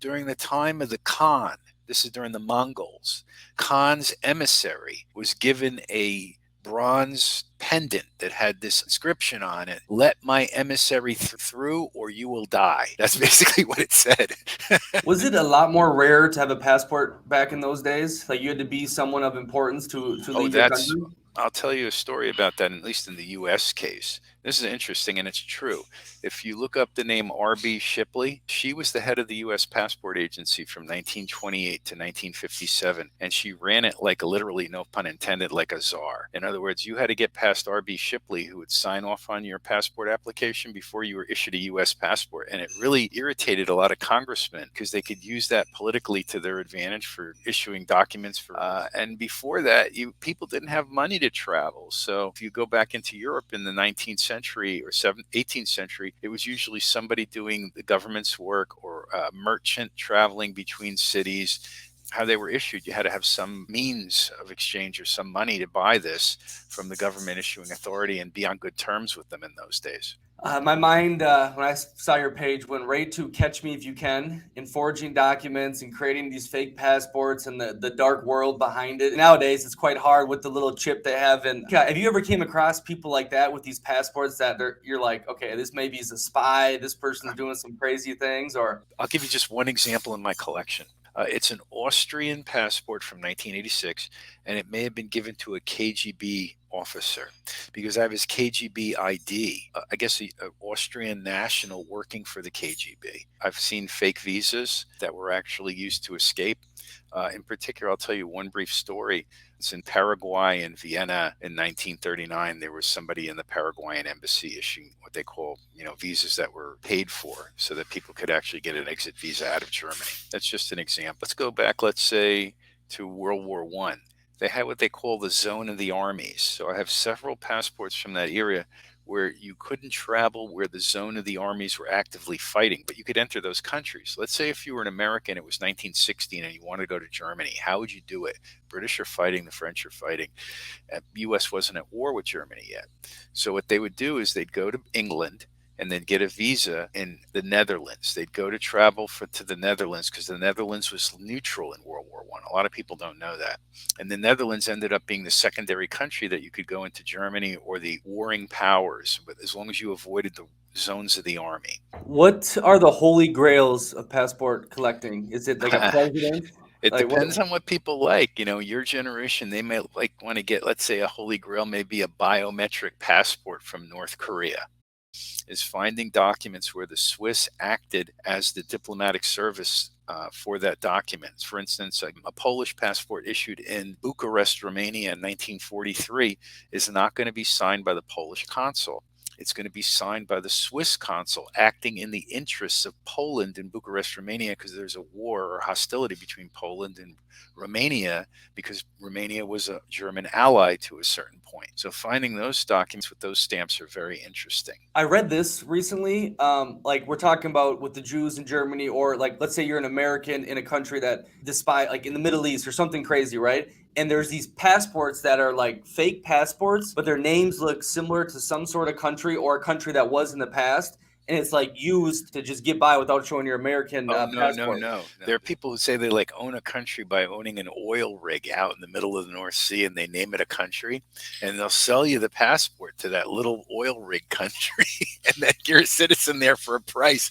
During the time of the Khan, this is during the Mongols, Khan's emissary was given a bronze pendant that had this inscription on it: "Let my emissary through or you will die." That's basically what it said. Was it a lot more rare to have a passport back in those days? Like you had to be someone of importance to Oh, leave your that's, country? I'll tell you a story about that, at least in the US case. This is interesting and it's true. If you look up the name R.B. Shipley, she was the head of the US Passport Agency from 1928 to 1957, and she ran it like literally, no pun intended, like a czar. In other words, you had to get past R.B. Shipley, who would sign off on your passport application before you were issued a US passport. And it really irritated a lot of congressmen because they could use that politically to their advantage for issuing documents for. And before that, people didn't have money to travel. So if you go back into Europe in the 19th century or 18th century, it was usually somebody doing the government's work or a merchant traveling between cities. How they were issued, you had to have some means of exchange or some money to buy this from the government issuing authority and be on good terms with them in those days. My mind, when I saw your page, went right to Catch Me If You Can in forging documents and creating these fake passports and the dark world behind it. Nowadays, it's quite hard with the little chip they have. And have you ever came across people like that with these passports that you're like, okay, this maybe is a spy, this person's doing some crazy things, or I'll give you just one example in my collection. It's an Austrian passport from 1986, and it may have been given to a KGB officer because I have his KGB ID. I guess an Austrian national working for the KGB. I've seen fake visas that were actually used to escape. In particular, I'll tell you one brief story. It's in Paraguay in Vienna in 1939. There was somebody in the Paraguayan embassy issuing what they call, visas that were paid for so that people could actually get an exit visa out of Germany. That's just an example. Let's go back, let's say, to World War One. They had what they call the zone of the armies. So I have several passports from that era where you couldn't travel where the zone of the armies were actively fighting, but you could enter those countries. Let's say if you were an American, it was 1916, and you wanted to go to Germany. How would you do it? British are fighting, the French are fighting. U.S. wasn't at war with Germany yet. So what they would do is they'd go to England and then get a visa in the Netherlands. They'd go to travel to the Netherlands because the Netherlands was neutral in World War One. A lot of people don't know that. And the Netherlands ended up being the secondary country that you could go into Germany or the warring powers, but as long as you avoided the zones of the army. what are the holy grails of passport collecting? Is it like a president? It Like what? depends on what people like. Your generation, they may want to get, let's say, a holy grail, maybe a biometric passport from North Korea. Is finding documents where the Swiss acted as the diplomatic service for that document. For instance, a Polish passport issued in Bucharest, Romania in 1943 is not going to be signed by the Polish consul. It's going to be signed by the Swiss consul acting in the interests of Poland in Bucharest, Romania, because there's a war or hostility between Poland and Romania because Romania was a German ally to a certain point. So finding those documents with those stamps are very interesting. I read this recently. Like we're talking about with the Jews in Germany, or like let's say you're an American in a country that despite like in the Middle East or something crazy, right? And there's these passports that are like fake passports, but their names look similar to some sort of country or a country that was in the past, and it's like used to just get by without showing your American Oh, no, no, passport. no. There are people who say they like own a country by owning an oil rig out in the middle of the North Sea and they name it a country and they'll sell you the passport to that little oil rig country and then you're a citizen there for a price.